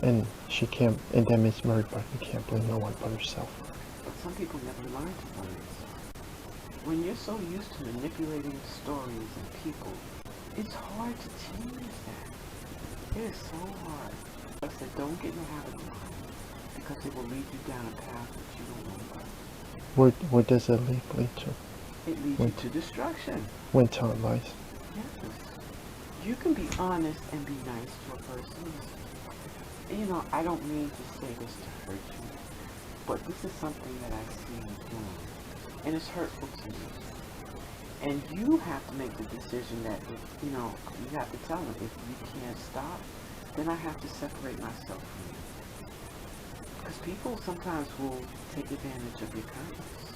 and she can't, and then Miss Mary Buckman can't blame no one but herself. But some people never learn to blame themselves. When you're so used to manipulating stories and people, it's hard to change that. It is so hard. Like I said, don't get in the habit of lying, because it will lead you down a path that you don't want to go. Where does it lead to? It leads you to destruction. When telling lies. Yes. You can be honest and be nice to a person. You know, I don't mean to say this to hurt you, but this is something that I see you doing, and it's hurtful to you. And you have to make the decision that, if, you know, you have to tell them, if you can't stop, then I have to separate myself from you. Because people sometimes will take advantage of your kindness.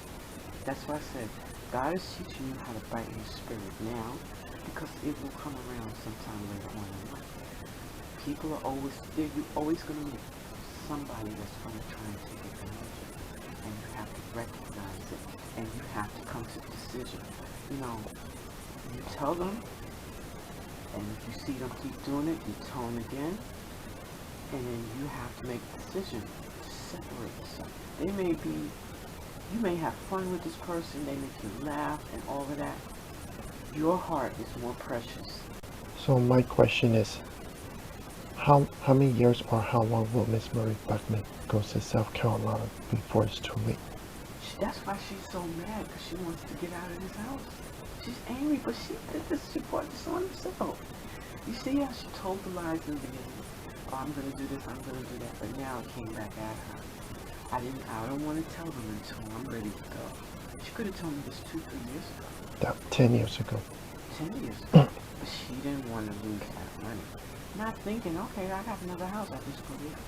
That's why I said, God is teaching you how to bite your spirit now, because it will come around sometime later on in life. People are always, you're always going to meet somebody that's going to try and take advantage of it. And you have to recognize it, and you have to come to the decision. You know, you tell them, and if you see them keep doing it, you tell them again, and then you have to make a decision to separate yourself. They may be, you may have fun with this person, they make you laugh and all of that. Your heart is more precious. So my question is, how many years or how long will Miss Mary Buckman go to South Carolina before it's too late? That's why she's so mad, because she wants to get out of this house. She's angry, but she did this, she brought this on herself. You see how she told the lies in the beginning? Oh, I'm going to do this, I'm going to do that, but now it came back at her. I don't want to tell them until I'm ready to go. She could have told me this 2-3 years ago. That 10 years ago. 10 years ago. But she didn't want to lose that money. Not thinking, okay, I have another house, I just go there.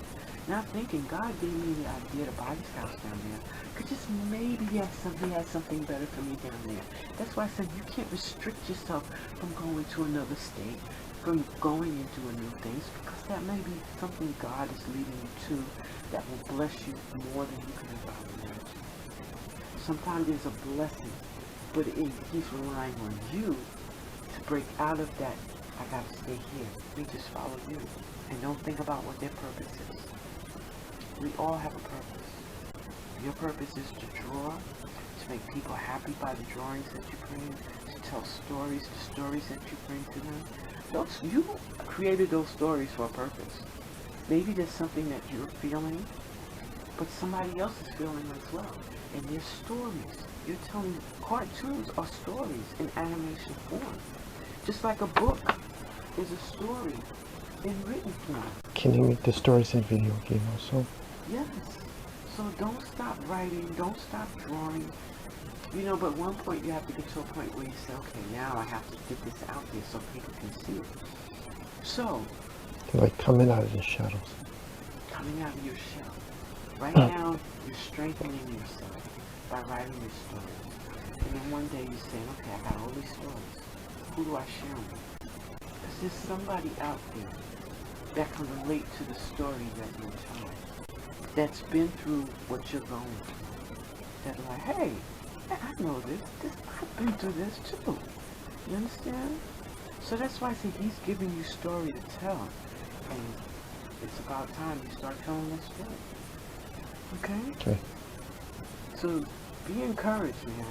Not thinking, God gave me the idea to buy this house down there. Could just maybe he has something better for me down there. That's why I said you can't restrict yourself from going to another state, from going into a new things, because that may be something God is leading you to that will bless you more than you can ever imagine. Sometimes there's a blessing, but he's relying on you to break out of that. I gotta stay here. We just follow you. And don't think about what their purpose is. We all have a purpose. Your purpose is to draw, to make people happy by the drawings that you bring, to tell stories, the stories that you bring to them. You created those stories for a purpose. Maybe there's something that you're feeling, but somebody else is feeling as well. And there's stories. You're telling cartoons are stories in animation form. Just like a book is a story in written form. Can you make the stories in video game also? Yes. So don't stop writing, don't stop drawing. You know, but at one point you have to get to a point where you say, okay, now I have to get this out there so people can see it. So, like coming out of the shadows. Coming out of your shell. Right now, you're strengthening yourself by writing your stories. And then one day you're saying, okay, I got all these stories. Who do I share them with? Because there's somebody out there that can relate to the story that you're telling, that's been through what you're going through. That's like, hey, I know this. I've been through this too. You understand? So that's why I say he's giving you story to tell. And it's about time you start telling that story. Okay? So be encouraged, man.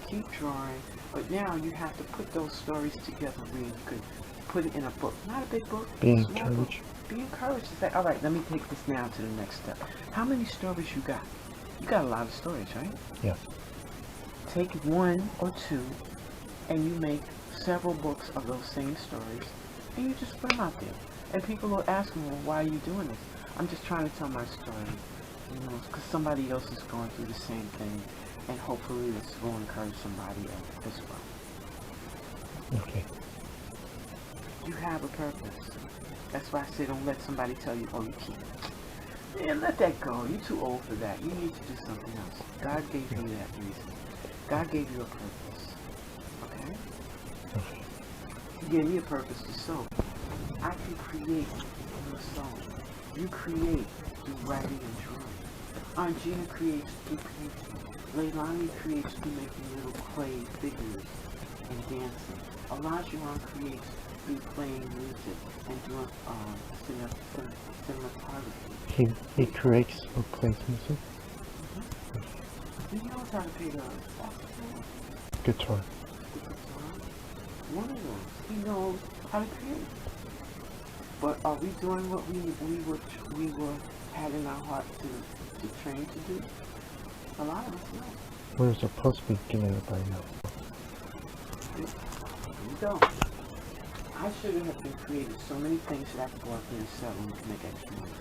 Keep drawing. But now you have to put those stories together where you could put it in a book. Not a big book. Be encouraged. Book. Be encouraged to say, all right, let me take this now to the next step. How many stories you got? You got a lot of stories, right? Yeah. Take one or two, and you make several books of those same stories, and you just put them out there. And people will ask me, well, why are you doing this? I'm just trying to tell my story, you know, because somebody else is going through the same thing, and hopefully this will encourage somebody else as well. Okay. You have a purpose. That's why I say don't let somebody tell you, oh, you can't. Man, let that go. You're too old for that. You need to do something else. God gave you that reason. God gave you a purpose. Okay? He gave me a purpose to sow. I can create through sewing. You create through writing and drawing. Aunt Gina creates through painting. Leilani creates through making little clay figures and dancing. Olajuwon creates be playing music and doing cinematography. He creates or plays music? He knows how to play the saxophone, Guitar. the guitar, one of those. He knows how to create. But are we doing what we were had in our heart to train to do? A lot of us know. We're supposed to be getting it by now. Here we go. I should have been created so many things that I could go out there and sell and make extra money.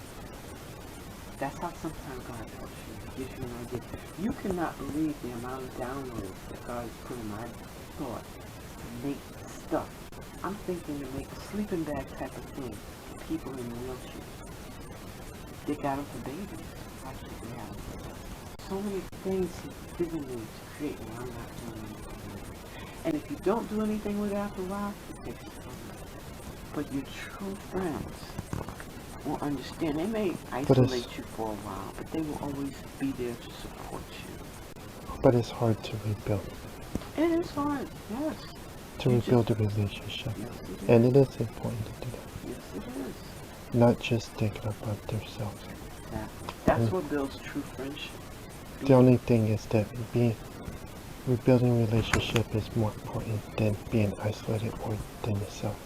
That's how sometimes God helps you. Gives you an idea. You cannot believe the amount of downloads that God has put in my thought to make stuff. I'm thinking to make a sleeping bag type of thing for people in wheelchairs. They got them for babies. Actually, they have them for that. So many things He's given me to create, and I'm not doing anything with it. And if you don't do anything with it after a while, it takes it from you. But your true friends will understand. They may isolate you for a while, but they will always be there to support you. But it's hard to rebuild. It is hard, yes. To rebuild a relationship. Yes, it is. And it is important to do that. Yes, it is. Not just thinking about themselves. Exactly. That's what builds true friendship. The only thing is that rebuilding a relationship is more important than being isolated or than yourself.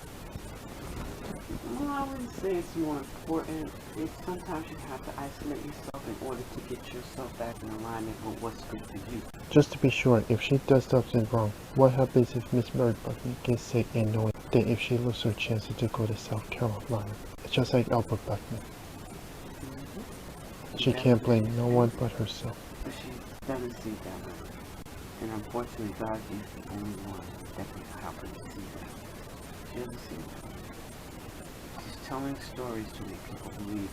Well, I wouldn't say it's more important. It's sometimes you have to isolate yourself in order to get yourself back in alignment with what's good for you. Just to be sure, if she does something wrong, what happens if Miss Mary Buckman gets sick and knowing that if she loses her chances to go to South Carolina? It's just like Albert Buckman. She can't blame no one but herself. But she doesn't see it that way. And unfortunately, God is the only one that can help her to see that. She doesn't see it. She's telling stories to make people believe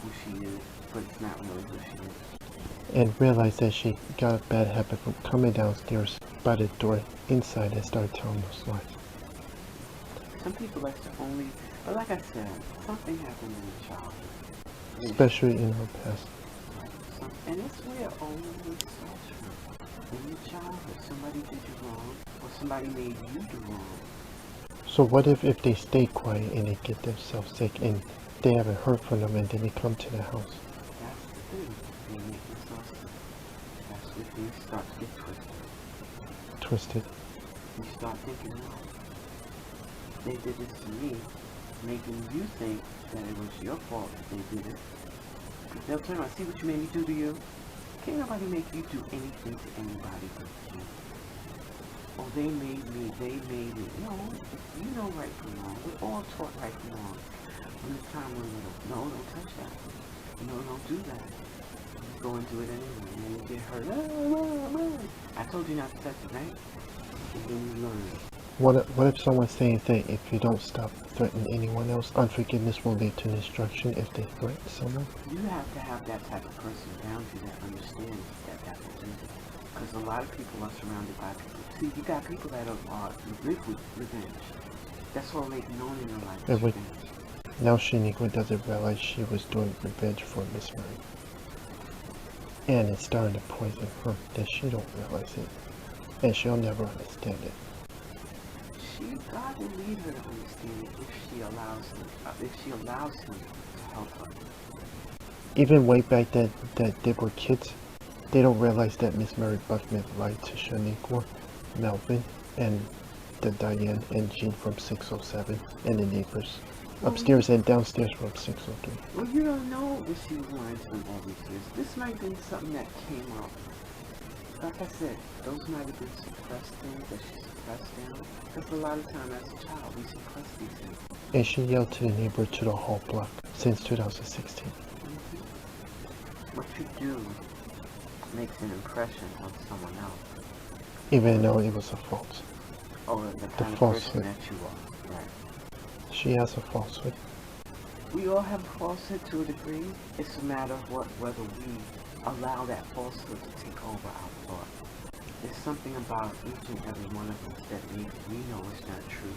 who she is, but it's not really who she is. And realize that she got a bad habit from coming downstairs by the door inside and started telling those lies. Some people like to only, but like I said, something happened in the childhood. Especially in her past. And it's where only starts from. In your childhood, somebody did you wrong, or somebody made you do wrong. So what if they stay quiet and they get themselves sick and they haven't heard from them and then they come to the house? That's the thing. They make themselves sick. That's where things start to get twisted. Twisted. You start thinking, no, they did this to me, making you think that it was your fault that they did it. They'll turn around, see what you made me do to you. Can't nobody make you do anything to anybody but you. Oh, they made me. No, you know right from wrong. We're all taught right from wrong. From the time we're little. No, don't touch that. No, don't do that. You go and do it anyway, and then you get hurt. I told you not to touch it, right? And then you learn. What if someone's saying that if you don't stop threatening anyone else, unforgiveness will lead to destruction if they threaten someone? You have to have that type of person around you that understands that will do it. Because a lot of people are surrounded by people. See, you got people that are live with revenge. That's all they've known in their life is revenge. Now Shaniqua doesn't realize she was doing revenge for Miss Mary. And it's starting to poison her that she don't realize it. And she'll never understand it. God will lead her to understand it if she allows him to help her. Even way back then that they were kids, they don't realize that Miss Mary Buckman lied to Shaniqua, Melvin, and the Diane and Jean from 607 and the neighbors upstairs and downstairs from 603. Well, you don't know if she was lying to them all these years. This might have been something that came out. Like I said, those might have been suppressed things that she suppressed down. Because a lot of time as a child, we suppress these things. And she yelled to the neighbor to the whole block since 2016. What you do makes an impression on someone else. Even though it was a false. Or the kind of falsehood. person that you are. Right. She has a falsehood. We all have a falsehood to a degree. It's a matter of whether we allow that falsehood to take over our thought. There's something about each and every one of us that maybe we know is not true,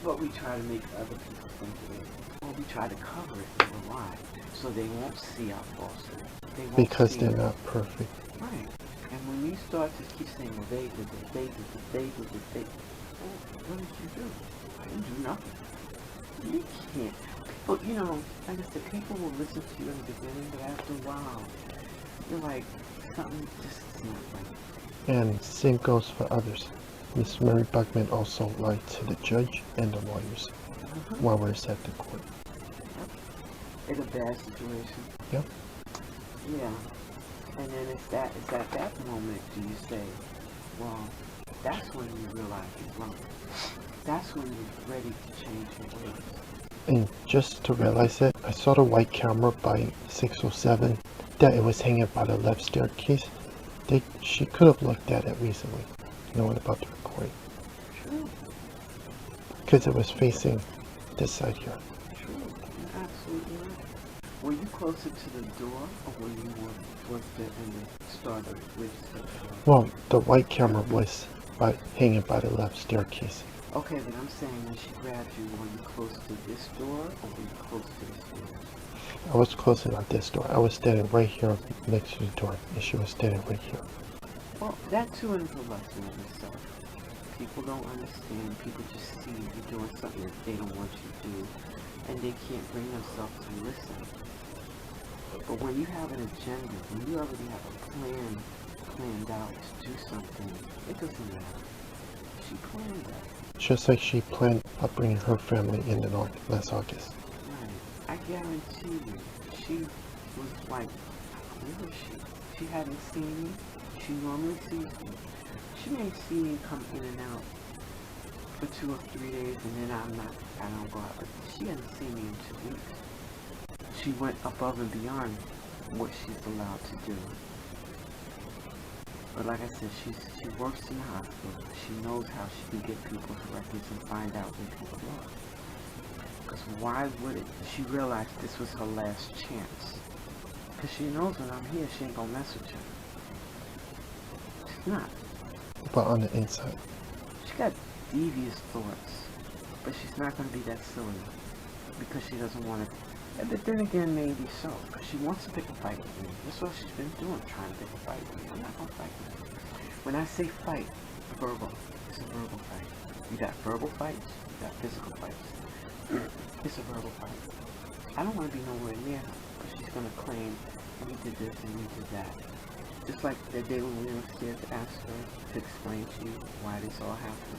but we try to make other people think it is. Or we try to cover it with a lie, so they won't see our falsehood. Because they're not perfect. Right. And when we start to keep saying, well, they did this, well, what did you do? I didn't do nothing. You can't. People, like I said, people will listen to you in the beginning, but after a while, you're like, something just is not right. And same goes for others. Miss Mary Buckman also lied to the judge and the lawyers while we were at the court. Yep. It's a bad situation. Yep. Yeah. And then it's at that moment do you say, well, that's when you realize you're wrong. That's when you're ready to change your ways. And just to realize it, I saw the white camera by 607 that it was hanging by the left staircase. She could have looked at it recently, knowing about the recording. True. Because it was facing this side here. True. You're absolutely right. Were you closer to the door, or were you more towards the end of starter with the door? Well, the white camera was hanging by the left staircase. Okay, but I'm saying when she grabbed you, were you close to this door, or were you close to this door? I was close on this door. I was standing right here next to the door, and she was standing right here. Well, that too is a lesson in itself. People don't understand. People just see you doing something that they don't want you to do, and they can't bring themselves to listen. But when you have an agenda, when you already have a plan planned out to do something, it doesn't matter. She planned that. Just like she planned on bringing her family in the north last August. Right. I guarantee you, she was like, where is she? She hadn't seen me. She normally sees me. She may see me come in and out for 2 or 3 days, and then I don't go out. But she hasn't seen me in 2 weeks. She went above and beyond what she's allowed to do. But like I said, she works in the hospital. She knows how she can get people's records and find out where people are. Because why would it? She realized this was her last chance. Because she knows when I'm here, she ain't gonna mess with you. She's not. But on the inside. She got devious thoughts. But she's not gonna be that silly. Because she doesn't want to. But then again, maybe so. Because she wants to pick a fight with me. That's what she's been doing, trying to pick a fight with me. I'm not gonna fight with her. When I say fight, verbal. It's a verbal fight. You got verbal fights, you got physical fights. It's a verbal fight. I don't want to be nowhere near her, but she's going to claim, we did this and we did that. Just like that day when we were upstairs to ask her to explain to you why this all happened.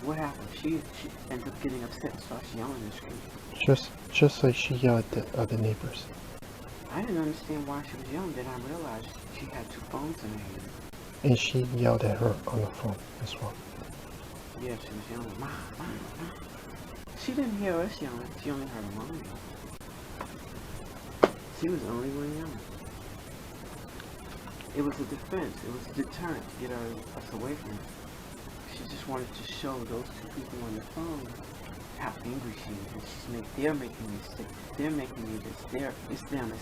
What happened? She ends up getting upset and starts yelling and screaming. Just like she yelled at the other neighbors. I didn't understand why she was yelling, then I realized she had 2 phones in her hand. And she yelled at her on the phone as well. Yeah, she was yelling, Mom, Mom, Mom. She didn't hear us yelling, she only heard her mom yelling. She was the only one yelling. It was a defense, it was a deterrent to get us away from her. She just wanted to show those 2 people on the phone how angry she is. And they're making me sick. They're making me this. It's them.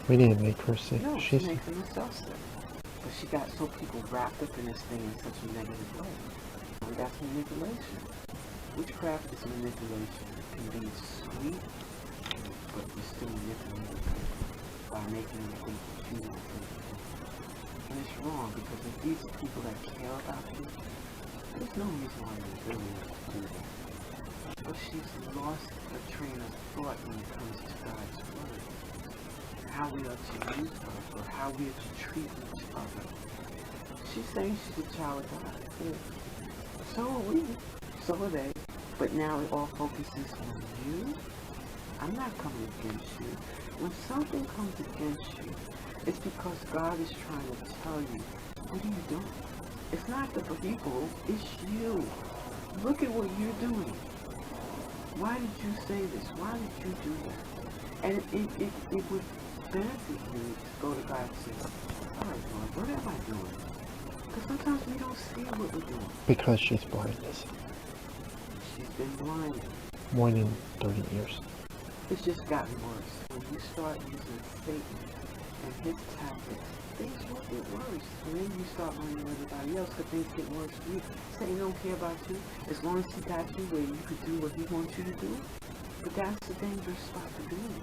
We didn't make her sick. No, she's making herself sick. But she got so people wrapped up in this thing in such a negative way. And that's manipulation. Witchcraft is manipulation. It can be sweet, but you're still manipulating people by making them think that you don't think that. And it's wrong, because if these are people that care about you, there's no reason why you really have to do that. But she's lost her train of thought when it comes to God's word. How we are to use God, or how we are to treat each other. She's saying she's a child of God. Yeah. So are we. So are they. But now it all focuses on you. I'm not coming against you. When something comes against you, it's because God is trying to tell you, what are you doing? It's not the people, it's you. Look at what you're doing. Why did you say this? Why did you do that? And it would benefit you to go to God and say, all right, Lord, what am I doing? Because sometimes we don't see what we're doing. Because she's blindness. She's been blinded. More than 30 years. It's just gotten worse. When you start using Satan and his tactics, things will get worse. And then you start blaming everybody else because things get worse for you. Satan don't care about you as long as he got you where you could do what he wants you to do. But that's the dangerous spot to be in.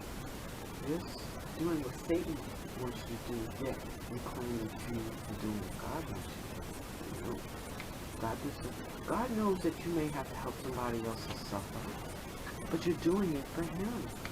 Just doing what Satan wants you to do, yet you claim that you are doing what God wants you to do. No. God knows that you may have to help somebody else suffer. but you're doing it for him.